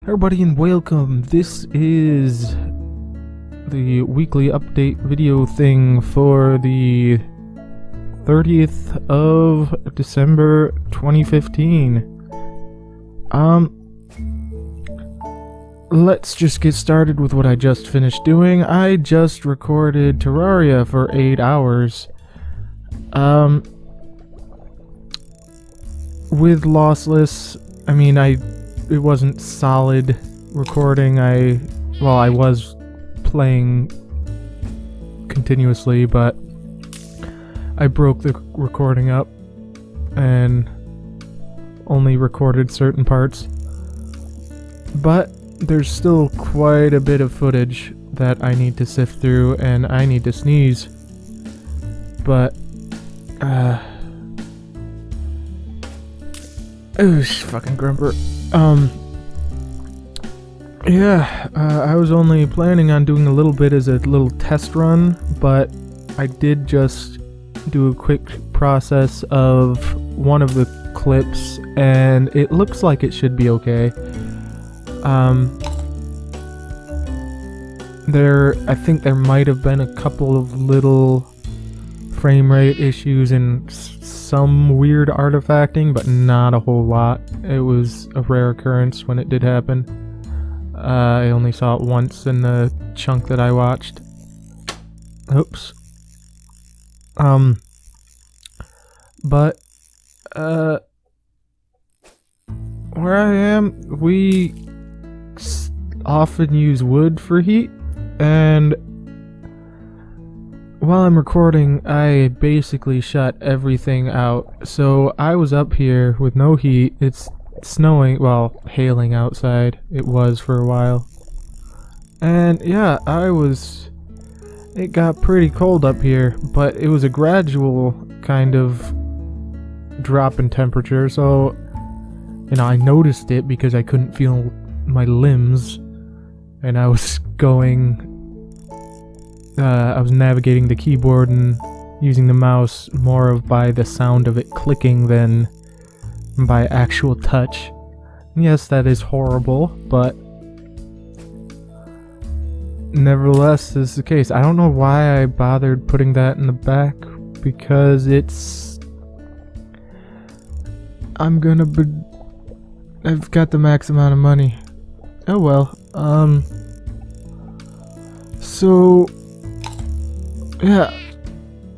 Everybody and welcome. This is the weekly update video thing for the 30th of December 2015. Let's just get started with what I just finished doing. I just recorded Terraria for 8 hours. With lossless, I mean, it wasn't solid recording. I was playing continuously, but I broke the recording up and only recorded certain parts. But there's still quite a bit of footage that I need to sift through, and I need to sneeze. But, fucking grumper. I was only planning on doing a little bit as a little test run, but I did just do a quick process of one of the clips, and it looks like it should be okay. I think there might have been a couple of little frame rate issues and some weird artifacting, but not a whole lot. It was a rare occurrence when it did happen. I only saw it once in the chunk that I watched. Oops. But, where I am, we often use wood for heat, and while I'm recording, I basically shut everything out. So I was up here with no heat. It's snowing, hailing outside. It was for a while. And yeah, it got pretty cold up here, but it was a gradual kind of drop in temperature. So, I noticed it because I couldn't feel my limbs, and I was I was navigating the keyboard and using the mouse more by the sound of it clicking than by actual touch. Yes, that is horrible, but nevertheless, this is the case. I don't know why I bothered putting that in the back, because I've got the max amount of money. Oh well. So yeah,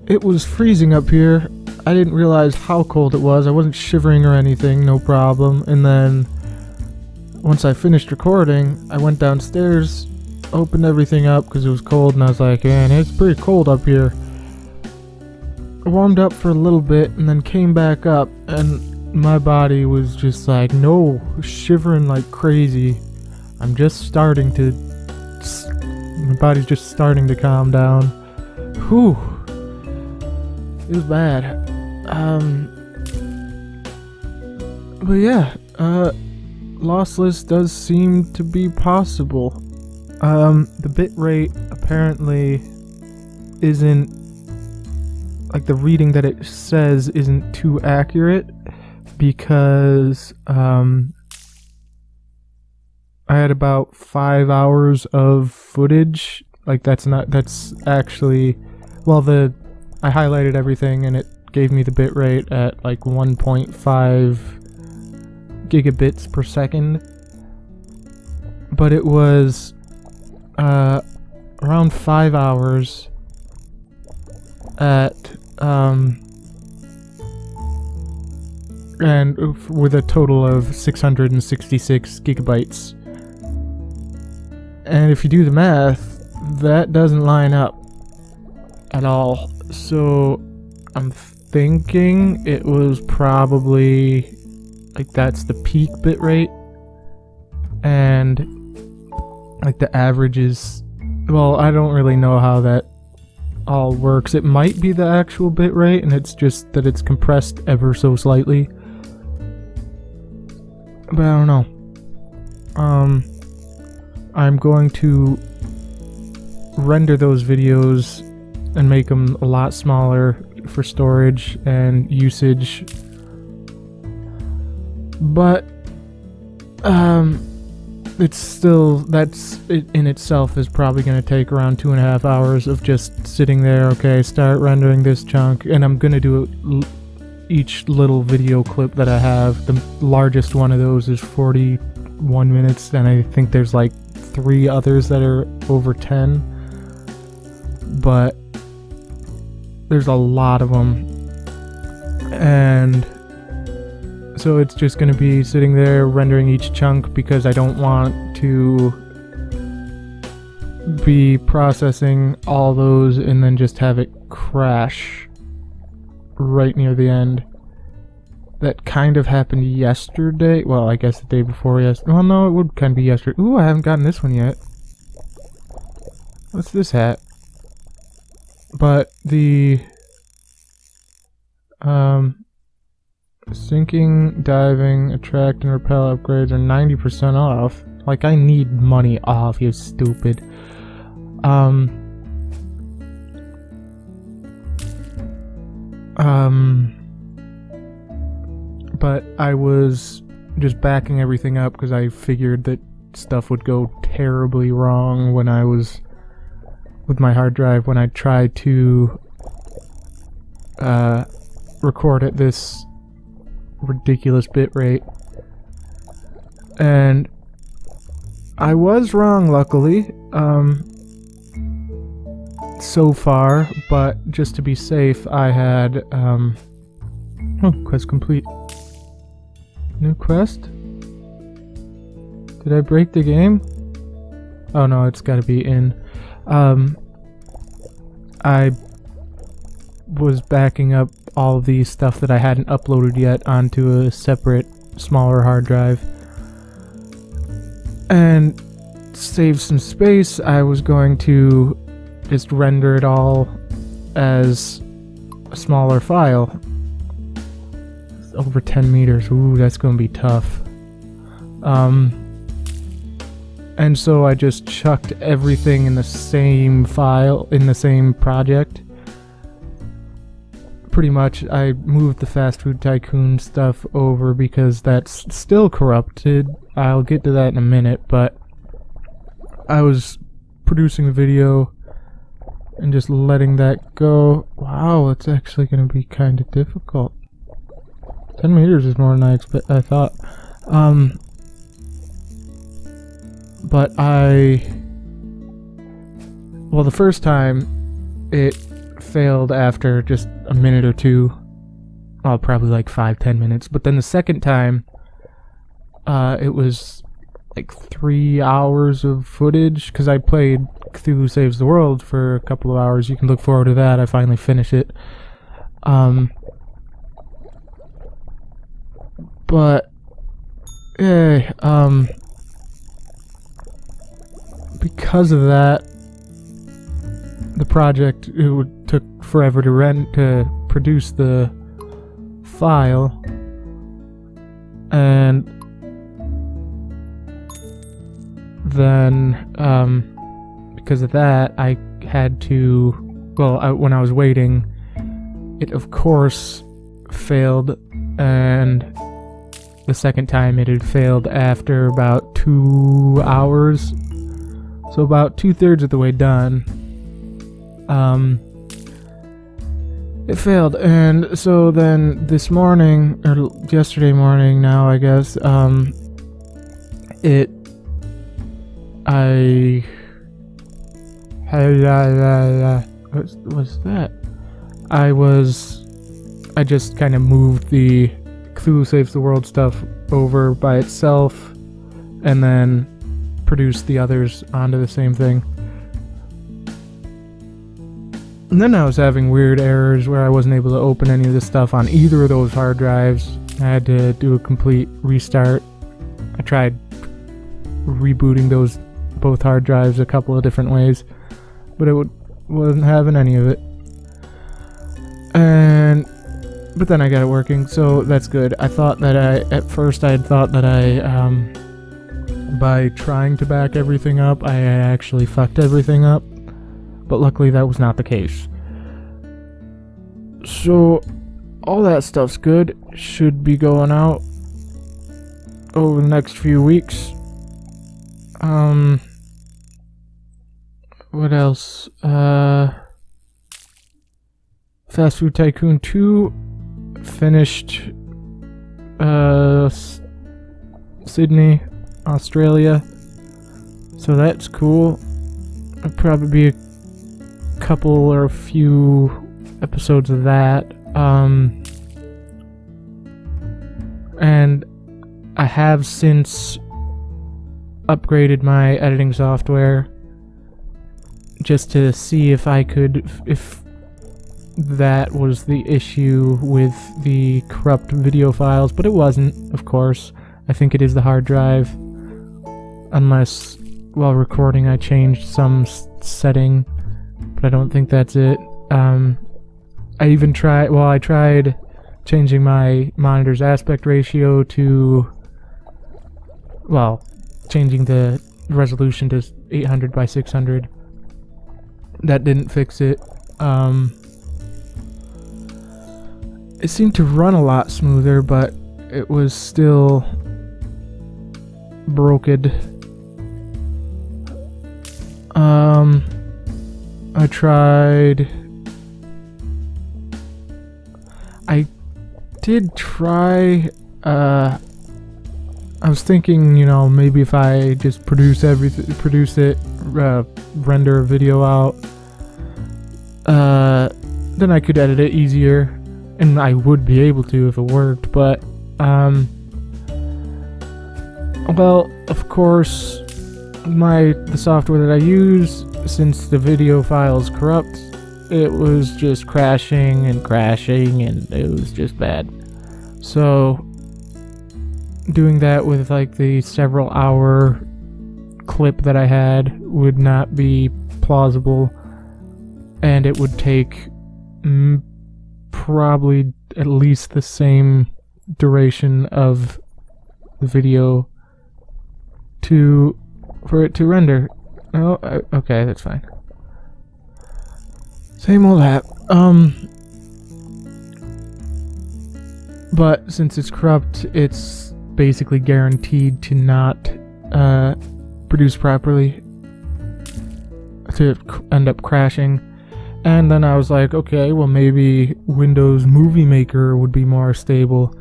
it was freezing up here. I didn't realize how cold it was. I wasn't shivering or anything, no problem. And then once I finished recording, I went downstairs, opened everything up because it was cold, and I was like, man, it's pretty cold up here. I warmed up for a little bit and then came back up, and my body was just like, no, shivering like crazy. My body's just starting to calm down. Whew. It was bad. But yeah, lossless does seem to be possible. The bitrate apparently isn't, like, the reading that it says isn't too accurate, because I had about 5 hours of footage. Like, that's actually, I highlighted everything and it gave me the bitrate at like 1.5 gigabits per second. But it was around 5 hours at and with a total of 666 gigabytes. And if you do the math, that doesn't line up at all. So I'm thinking it was probably, like, that's the peak bitrate, and like the average is, I don't really know how that all works. It might be the actual bitrate, and it's just that it's compressed ever so slightly, but I don't know. I'm going to render those videos and make them a lot smaller for storage and usage. But it's still, that's it in itself is probably going to take around 2.5 hours of just sitting there. Okay, start rendering this chunk, and I'm going to do each little video clip that I have. The largest one of those is 41 minutes, and I think there's like 3 others that are over 10, but there's a lot of them. And so it's just going to be sitting there rendering each chunk, because I don't want to be processing all those and then just have it crash right near the end. That kind of happened yesterday. Well, I guess the day before yesterday. Well, no, it would kind of be yesterday. Ooh, I haven't gotten this one yet. What's this hat? But the sinking, diving, attract, and repel upgrades are 90% off. Like, I need money off, you stupid. But I was just backing everything up because I figured that stuff would go terribly wrong when I was with my hard drive when I tried to record at this ridiculous bit rate. And I was wrong, luckily, so far, but just to be safe, I had, oh, quest complete. New quest? Did I break the game? Oh no, it's gotta be in. I was backing up all of the stuff that I hadn't uploaded yet onto a separate, smaller hard drive. And to save some space, I was going to just render it all as a smaller file. It's over 10 meters. Ooh, that's going to be tough. And so I just chucked everything in the same file, in the same project. Pretty much, I moved the Fast Food Tycoon stuff over because that's still corrupted. I'll get to that in a minute, but I was producing the video and just letting that go. Wow, it's actually going to be kind of difficult. 10 meters is more than I thought. But well, the first time it failed after just a minute or two. Well, probably like 5-10 minutes. But then the second time, it was like 3 hours of footage, because I played Cthulhu Saves the World for a couple of hours. You can look forward to that. I finally finished it. But yeah, because of that, the project, it took forever to produce the file, and then because of that, I had to, well, when I was waiting, it of course failed, and the second time it had failed after about 2 hours, so about 2/3 of the way done. It failed, and so then this morning, or yesterday morning now, I guess, what's that? I just kind of moved the Cthulhu Saves the World stuff over by itself, and then produced the others onto the same thing. And then I was having weird errors where I wasn't able to open any of the stuff on either of those hard drives. I had to do a complete restart. I tried rebooting both hard drives a couple of different ways, but it wasn't having any of it. But then I got it working, so that's good. At first I had thought that by trying to back everything up, I actually fucked everything up. But luckily that was not the case. So all that stuff's good. Should be going out over the next few weeks. What else? Fast Food Tycoon 2 finished Sydney, Australia. So that's cool. It'll probably be a couple or a few episodes of that. And I have since upgraded my editing software just to see if that was the issue with the corrupt video files, but it wasn't, of course. I think it is the hard drive, unless while recording I changed some setting, but I don't think that's it. I tried changing my monitor's aspect ratio to, changing the resolution to 800 by 600. That didn't fix it. It seemed to run a lot smoother, but it was still broken. I did try, I was thinking, maybe if I just render a video out, then I could edit it easier, and I would be able to if it worked, but, of course, the software that I use, since the video file is corrupt, it was just crashing, and it was just bad. So, doing that with the several hour clip that I had would not be plausible, and it would take probably at least the same duration of the video for it to render. Oh, okay, that's fine. Same old app. But since it's corrupt, it's basically guaranteed to not produce properly, to end up crashing. And then I was like, okay, well maybe Windows Movie Maker would be more stable.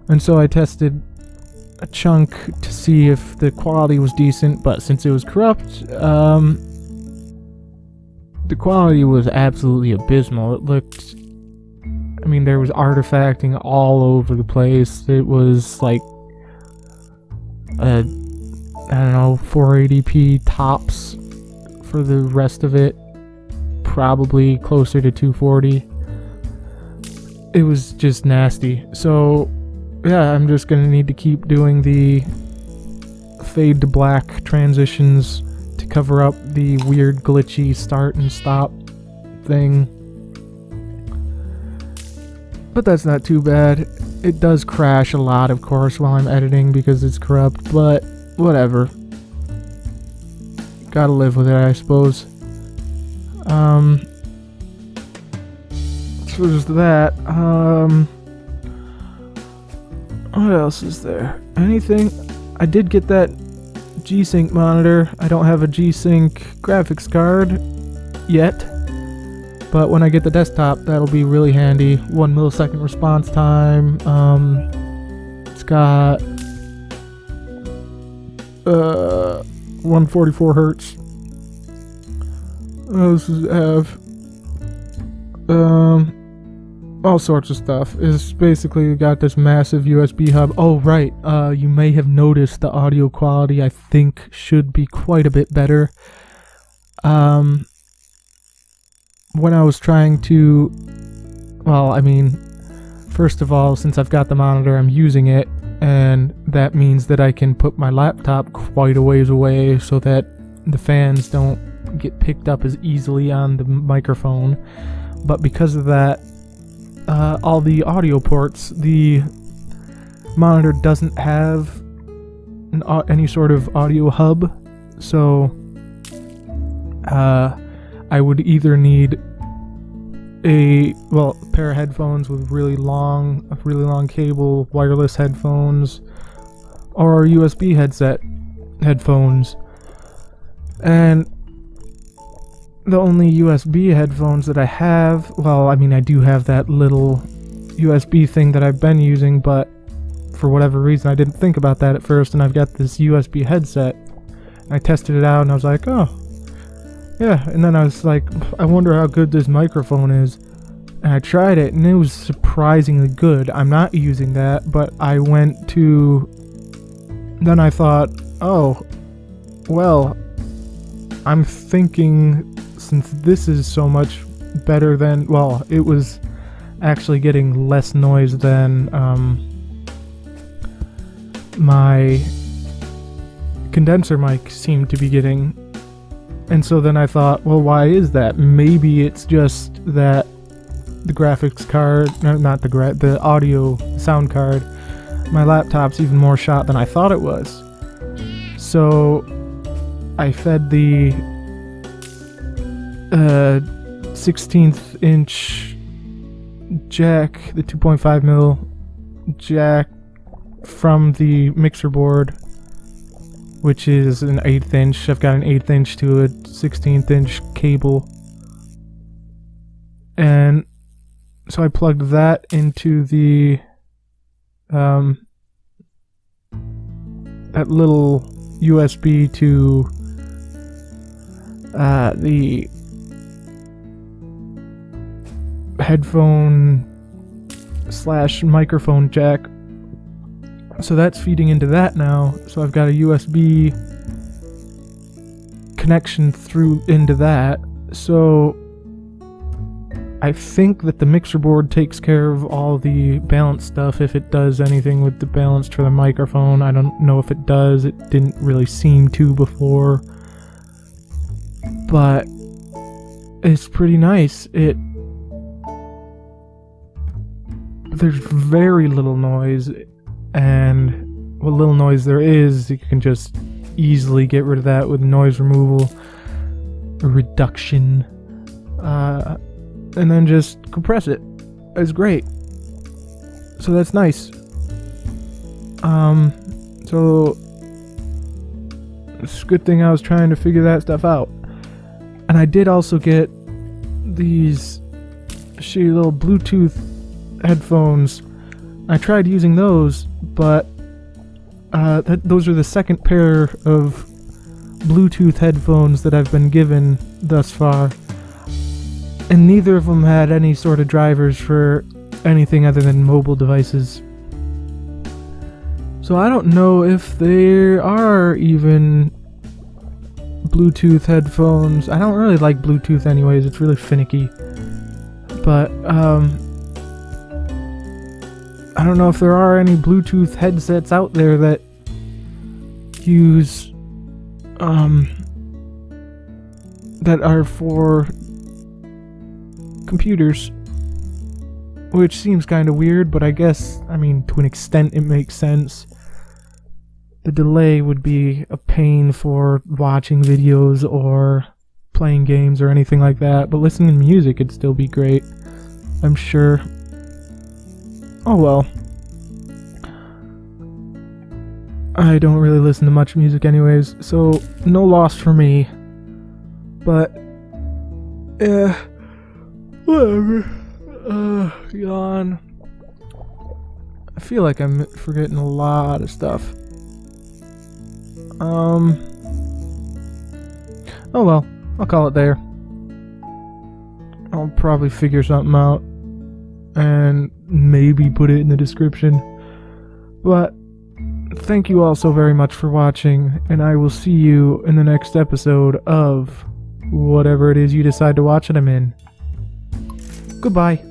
And so I tested a chunk to see if the quality was decent, but since it was corrupt, the quality was absolutely abysmal. It looked, there was artifacting all over the place. It was like, 480p tops for the rest of it, probably closer to 240. It was just nasty. So yeah, I'm just gonna need to keep doing the fade to black transitions to cover up the weird glitchy start and stop thing. But that's not too bad. It does crash a lot, of course, while I'm editing because it's corrupt, but whatever. Gotta live with it, I suppose. So there's that. What else is there? Anything? I did get that G-Sync monitor. I don't have a G-Sync graphics card yet, but when I get the desktop, that'll be really handy. 1 millisecond response time. It's got 144 hertz. What else does it have? All sorts of stuff. It's basically got this massive USB hub. Oh, right. You may have noticed the audio quality, I think, should be quite a bit better. When I was trying to... first of all, since I've got the monitor, I'm using it, and that means that I can put my laptop quite a ways away so that the fans don't get picked up as easily on the microphone. But because of that, all the audio ports, the monitor doesn't have any sort of audio hub, so I would either need a pair of headphones with a really long cable, wireless headphones, or a USB headset. headphones. And the only USB headphones that I have, well, I mean, I do have that little USB thing that I've been using, but for whatever reason I didn't think about that at first, and I've got this USB headset. I tested it out and I was like, oh, yeah, and then I was like, I wonder how good this microphone is. And I tried it and it was surprisingly good. I'm not using that, but I went to... Then I thought, oh, well, I'm thinking since this is so much better than... Well, it was actually getting less noise than my condenser mic seemed to be getting. And so then I thought, well, why is that? Maybe it's just that the graphics card, no, not the audio sound card, my laptop's even more shot than I thought it was. So I fed the 16th inch jack, the 2.5 mil jack from the mixer board, which is an 1/8 inch. I've got an 1/8 inch to a 16th inch cable, and so I plugged that into the that little USB to the headphone / microphone jack. So that's feeding into that now. So I've got a USB connection through into that. So I think that the mixer board takes care of all the balance stuff, if it does anything with the balance for the microphone. I don't know if it does. It didn't really seem to before. But it's pretty nice. There's very little noise, and what little noise there is, you can just easily get rid of that with noise removal or reduction, and then just compress it. It's great. So that's nice. So it's a good thing I was trying to figure that stuff out. And I did also get these shitty little Bluetooth headphones. I tried using those, but those are the second pair of Bluetooth headphones that I've been given thus far, and neither of them had any sort of drivers for anything other than mobile devices. So I don't know if there are even Bluetooth headphones. I don't really like Bluetooth anyways, it's really finicky. But I don't know if there are any Bluetooth headsets out there that use that are for computers, which seems kind of weird, but I guess, I mean, to an extent it makes sense. The delay would be a pain for watching videos or playing games or anything like that, but listening to music would still be great, I'm sure. Oh well. I don't really listen to much music anyways, so no loss for me. But, whatever. Yawn. I feel like I'm forgetting a lot of stuff. Oh well, I'll call it there. I'll probably figure something out and maybe put it in the description. But thank you all so very much for watching, and I will see you in the next episode of whatever it is you decide to watch it I'm in. Goodbye.